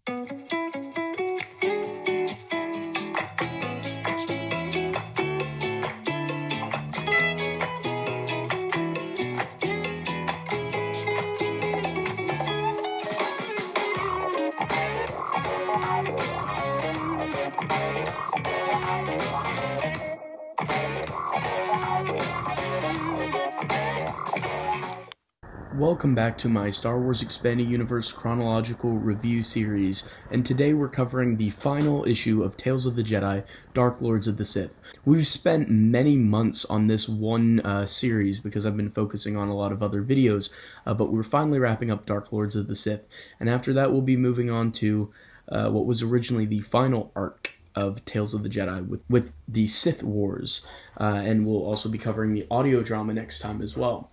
Welcome back to my Star Wars Expanded Universe chronological review series, and today we're covering the final issue of Tales of the Jedi, Dark Lords of the Sith. We've spent many months on this one series because I've been focusing on a lot of other videos, but we're finally wrapping up Dark Lords of the Sith, and after that we'll be moving on to what was originally the final arc of Tales of the Jedi with the Sith Wars, and we'll also be covering the audio drama next time as well.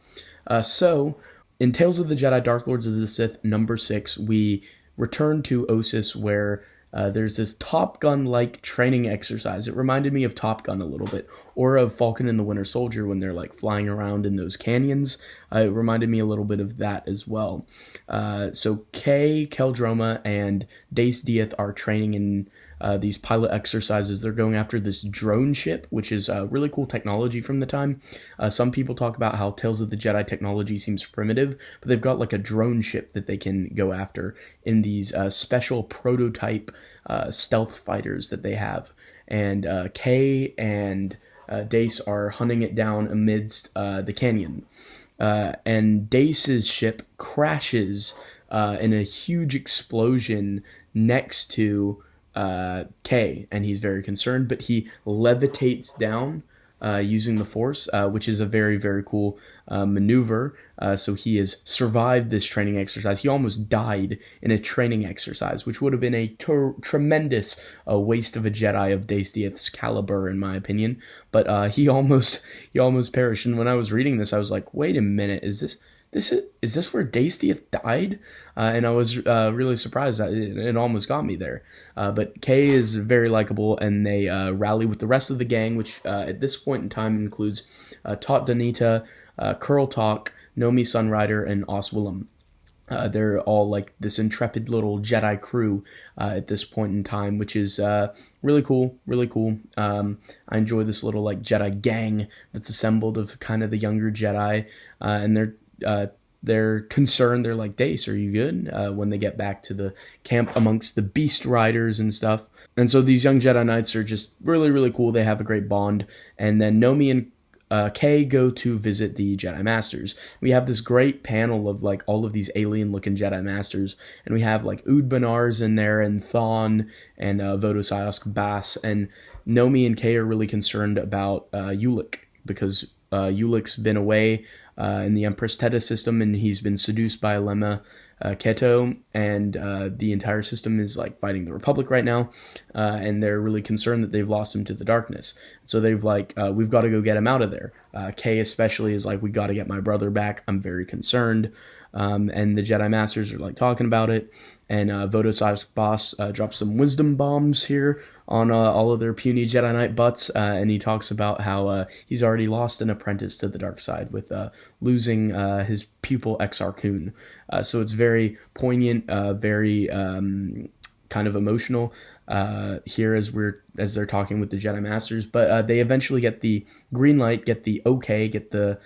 In Tales of the Jedi, Dark Lords of the Sith, number 6, we return to Ossus where there's this Top Gun-like training exercise. It reminded me of Top Gun a little bit, or of Falcon and the Winter Soldier when they're like flying around in those canyons. It reminded me a little bit of that as well. So Kay, Keldroma, and Dace Dieth are training in these pilot exercises. They're going after this drone ship, which is really cool technology from the time. Some people talk about how Tales of the Jedi technology seems primitive, but they've got like a drone ship that they can go after in these special prototype stealth fighters that they have. And Kay and Dace are hunting it down amidst the canyon. And Dace's ship crashes in a huge explosion next to Kay, and he's very concerned, but he levitates down using the Force, which is a very, very cool maneuver. So he has survived this training exercise. He almost died in a training exercise, which would have been a tremendous waste of a Jedi of Dace Dieth's caliber, in my opinion. But he almost perished. And when I was reading this, I was like, wait a minute, is this where Dace Dieth died? And I was really surprised. It almost got me there. But Kay is very likable, and they rally with the rest of the gang, which at this point in time includes Taut Danita, Curl Talk, Nomi Sunrider, and Oswillum. They're all like this intrepid little Jedi crew at this point in time, which is really cool, really cool. I enjoy this little like Jedi gang that's assembled of kind of the younger Jedi, and they're concerned. They're like, Dace, are you good? When they get back to the camp amongst the Beast Riders and stuff. And so these young Jedi Knights are just really, really cool. They have a great bond. And then Nomi and Kay go to visit the Jedi Masters. We have this great panel of like all of these alien-looking Jedi Masters, and we have like Ood Banar's in there, and Thawne, and Vodosiask Bass, and Nomi and Kay are really concerned about Ulic, because Ulic's been away in the Empress Teta system, and he's been seduced by Lemma Keto, and the entire system is like fighting the Republic right now, and they're really concerned that they've lost him to the darkness. So they've like, we've got to go get him out of there. Kay especially is like, we got to get my brother back. I'm very concerned. And the Jedi Masters are like talking about it, and Vodosiask Boss drops some wisdom bombs here on all of their puny Jedi Knight butts, and he talks about how he's already lost an apprentice to the dark side with losing his pupil Exar Kun. So it's very poignant, very kind of emotional here as they're talking with the Jedi Masters, but they eventually get the green light, get the okay, get the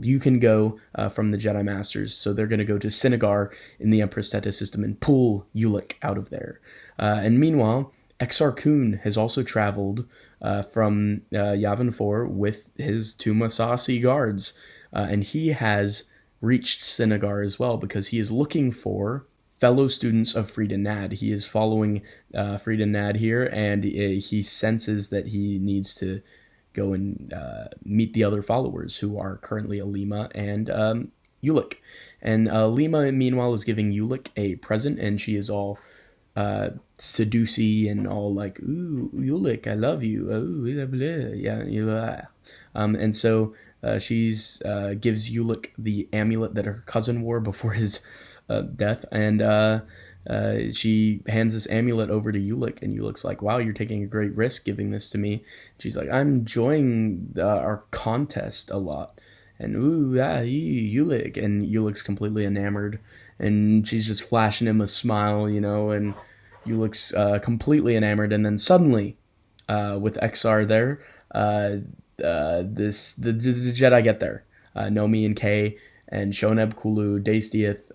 you can go from the Jedi Masters. So they're going to go to Sinagar in the Empress Teta system and pull Ulic out of there. And meanwhile, Exar Kun has also traveled from Yavin 4 with his two Masasi guards, and he has reached Sinagar as well, because he is looking for fellow students of Frida Nad. He is following Frida Nad here, and he senses that he needs to go and meet the other followers, who are currently Alima and Ulic. And Alima, meanwhile, is giving Ulic a present, and she is all seducey and all like, ooh, Ulic, I love you. Oh, blah, blah. Yeah, blah. And so she's gives Ulic the amulet that her cousin wore before his death, and she hands this amulet over to Ulic, and Ulic's like, wow, you're taking a great risk giving this to me. She's like, I'm enjoying our contest a lot. And ooh, Ulic. And Ulic's completely enamored, and she's just flashing him a smile, and Ulick's completely enamored, and then suddenly, with XR there, the Jedi get there. Nomi and Kay and Shoneb Kulu, Dastieth,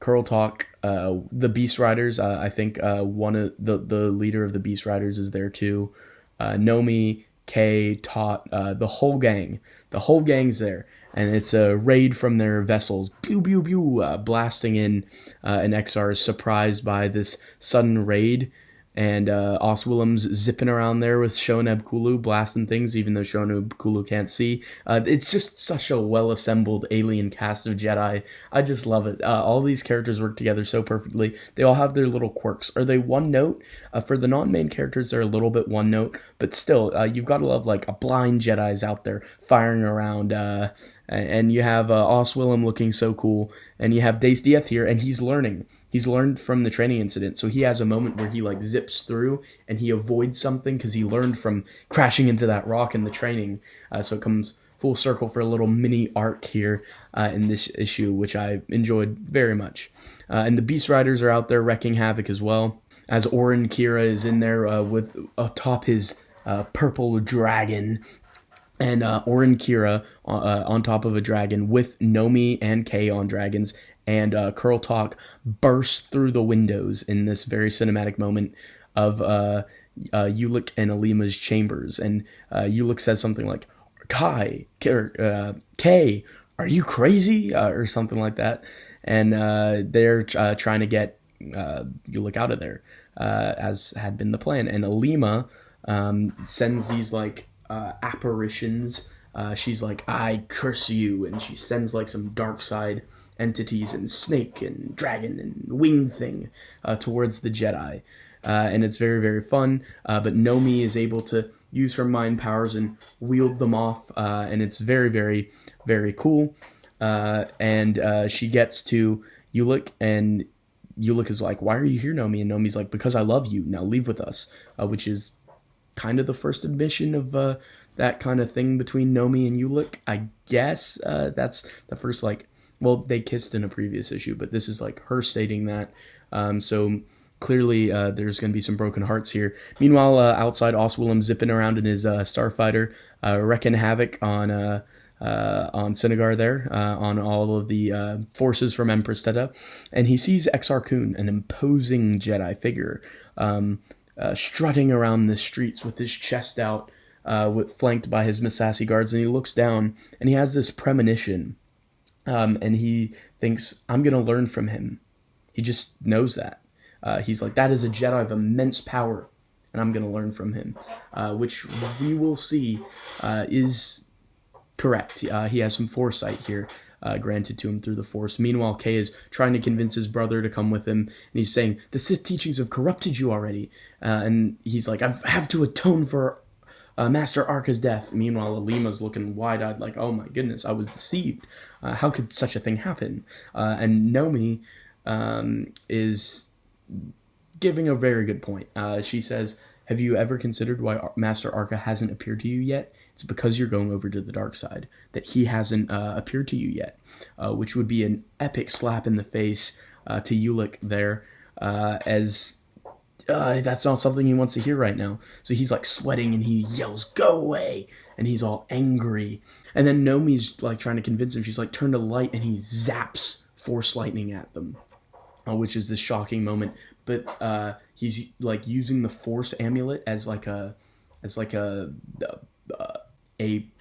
Curl Talk, the Beast Riders. I think one of the leader of the Beast Riders is there too. Nomi, Kay, Tot, the whole gang. The whole gang's there. And it's a raid from their vessels, pew pew pew, blasting in, and XR is surprised by this sudden raid, and Oswillem's zipping around there with Shoneb Kulu, blasting things, even though Shoneb Kulu can't see. It's just such a well-assembled alien cast of Jedi. I just love it. All these characters work together so perfectly. They all have their little quirks. Are they one note? For the non-main characters, they're a little bit one note, but still, you've got to love, like, a blind Jedi's out there firing around, and you have Oswillem looking so cool, and you have Dastieth here, and he's learning. He's learned from the training incident, so he has a moment where he like zips through and he avoids something because he learned from crashing into that rock in the training. So it comes full circle for a little mini arc here in this issue, which I enjoyed very much. And the Beast Riders are out there wrecking havoc as well, as Orin Kira is in there with atop his purple dragon. And Orin Kira on top of a dragon with Nomi and Kay on dragons, and Curl Talk bursts through the windows in this very cinematic moment of Ulick and Alima's chambers. And Ulick says something like, Kay, are you crazy? Or something like that. And they're trying to get Ulick out of there, as had been the plan. And Alima sends these like apparitions. She's like, I curse you, and she sends like some dark side entities and snake and dragon and wing thing towards the Jedi, and it's very, very fun, but Nomi is able to use her mind powers and wield them off, and it's very, very, very cool, and she gets to Ulick, and Ulick is like, why are you here, Nomi? And Nomi's like, because I love you, now leave with us, which is kind of the first admission of that kind of thing between Nomi and Ulick, I guess. That's the first, like, well, they kissed in a previous issue, but this is like her stating that. So clearly there's going to be some broken hearts here. Meanwhile, outside, Oswillem zipping around in his Starfighter, wrecking havoc on Senegar there, on all of the forces from Empress Teta, and he sees Exar Kun, an imposing Jedi figure, strutting around the streets with his chest out, flanked by his Massassi guards, and he looks down, and he has this premonition, and he thinks, I'm going to learn from him. He just knows that. He's like, that is a Jedi of immense power, and I'm going to learn from him, which we will see is correct. He has some foresight here, granted to him through the Force. Meanwhile, Kay is trying to convince his brother to come with him, and he's saying, the Sith teachings have corrupted you already. And he's like, I have to atone for Master Arca's death. Meanwhile, Alima's looking wide-eyed like, oh my goodness, I was deceived. How could such a thing happen? And Nomi is giving a very good point. She says, have you ever considered why Master Arca hasn't appeared to you yet? It's because you're going over to the dark side, that he hasn't appeared to you yet, which would be an epic slap in the face to Ulick there, as that's not something he wants to hear right now. So he's like sweating and he yells, go away, and he's all angry. And then Nomi's like trying to convince him. She's like, turn to light, and he zaps Force lightning at them, which is this shocking moment. But he's like using the Force amulet as like a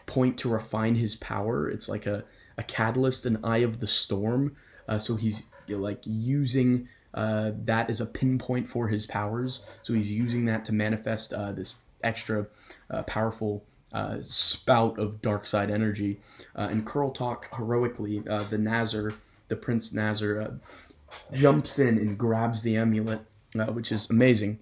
point to refine his power. It's like a catalyst, an eye of the storm. So he's like using that as a pinpoint for his powers. So he's using that to manifest this extra powerful spout of dark side energy. And Curl Talk heroically, the Prince Nazar, jumps in and grabs the amulet, which is amazing.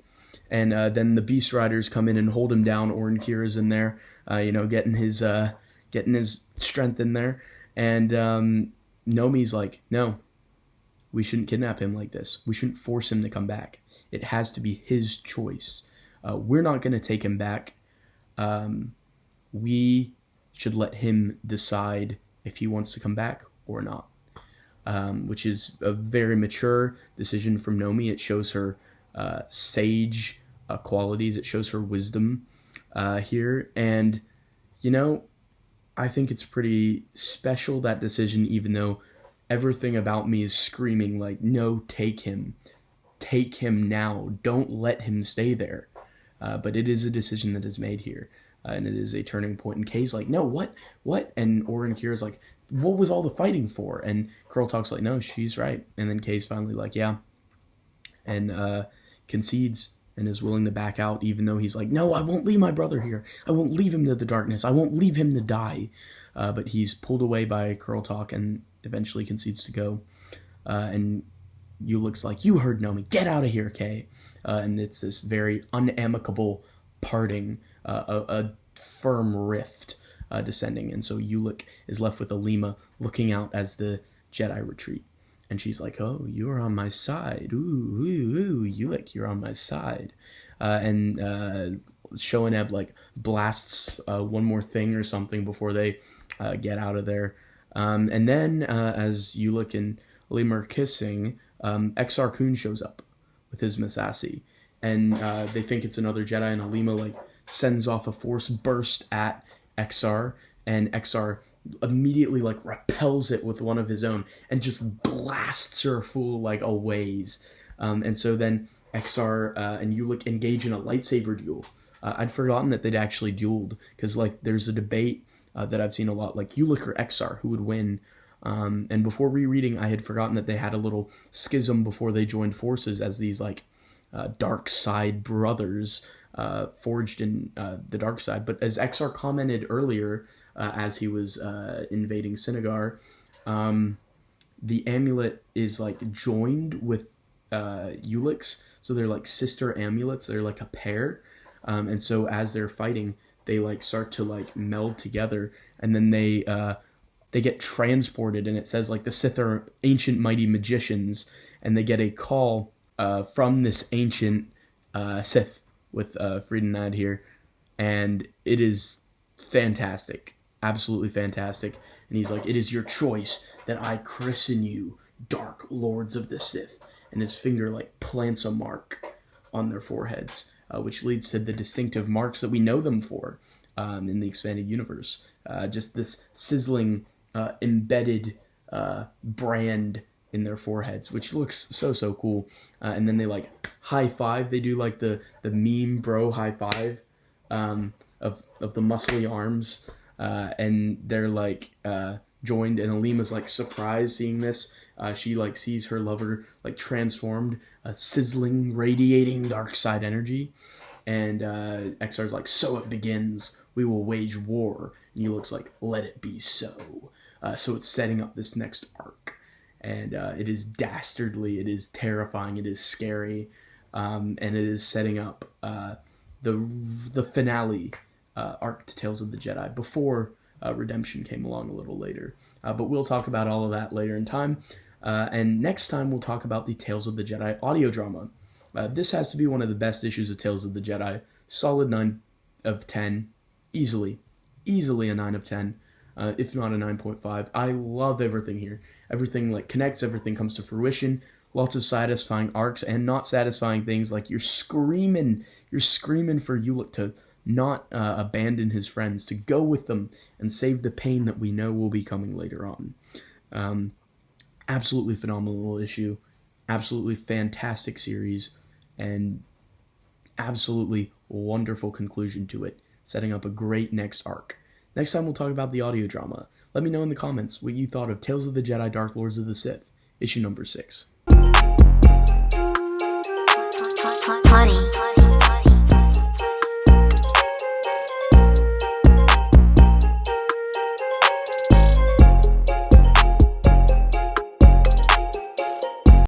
And then the Beast Riders come in and hold him down. Orin Kira's in there, getting his strength in there. And Nomi's like, no, we shouldn't kidnap him like this. We shouldn't force him to come back. It has to be his choice. We're not going to take him back. We should let him decide if he wants to come back or not, which is a very mature decision from Nomi. It shows her sage qualities. It shows her wisdom here. And, you know, I think it's pretty special, that decision, even though everything about me is screaming, like, no, take him. Take him now. Don't let him stay there. But it is a decision that is made here. And it is a turning point. And Kay's like, no, what? And Oren and Kira's like, what was all the fighting for? And Curl Talk's like, no, she's right. And then Kay's finally like, yeah. And concedes and is willing to back out, even though he's like, no, I won't leave my brother here. I won't leave him to the darkness. I won't leave him to die. But he's pulled away by Curl Talk and eventually concedes to go. And Ulick's like, you heard Nomi. Get out of here, Kay. And it's this very unamicable parting, a firm rift descending. And so Ulick is left with Alima looking out as the Jedi retreat. And she's like, oh, you're on my side. Ooh, Ulick, you're on my side. And Shoaneb, like, blasts one more thing or something before they get out of there. And then, as Ulick and Alima are kissing, Exar Kun shows up with his Masasi. And they think it's another Jedi, and Alima, like, sends off a force burst at Exar, and Exar immediately, like, repels it with one of his own and just blasts her full, like, a ways. And so then Exar and Ulick engage in a lightsaber duel. I'd forgotten that they'd actually dueled, because, like, there's a debate that I've seen a lot, like, Ulick or Exar, who would win. And before rereading, I had forgotten that they had a little schism before they joined forces as these, like, dark side brothers forged in the dark side. But as Exar commented earlier, as he was invading Sinagar, the amulet is, like, joined with Ulick's, so they're, like, sister amulets. They're, like, a pair, and so as they're fighting, they, like, start to, like, meld together, and then they get transported, and it says, like, the Sith are ancient mighty magicians, and they get a call from this ancient Sith with Friedenad here, and it is fantastic, absolutely fantastic. And he's like, it is your choice that I christen you Dark Lords of the Sith, and his finger, like, plants a mark on their foreheads, which leads to the distinctive marks that we know them for in the expanded universe. Just this sizzling embedded brand in their foreheads, which looks so cool. And then they, like, high five. They do, like, the meme bro high five of the muscly arms, and they're, like, joined. And Alima's, like, surprised seeing this. She, like, sees her lover, like, transformed, sizzling, radiating dark side energy. And Exar's like, so it begins. We will wage war. And Ulick's like, let it be so. So it's setting up this next arc. And it is dastardly, it is terrifying, it is scary, and it is setting up the finale arc to Tales of the Jedi before Redemption came along a little later. But we'll talk about all of that later in time. And next time we'll talk about the Tales of the Jedi audio drama. This has to be one of the best issues of Tales of the Jedi. Solid 9 of 10. Easily a 9 of 10. If not a 9.5. I love everything here. Everything, like, connects, everything comes to fruition. Lots of satisfying arcs and not satisfying things, like you're screaming for Ulick to not abandon his friends, to go with them and save the pain that we know will be coming later on. Absolutely phenomenal issue. Absolutely fantastic series. And absolutely wonderful conclusion to it, setting up a great next arc. Next time we'll talk about the audio drama. Let me know in the comments what you thought of Tales of the Jedi Dark Lords of the Sith, issue number 6.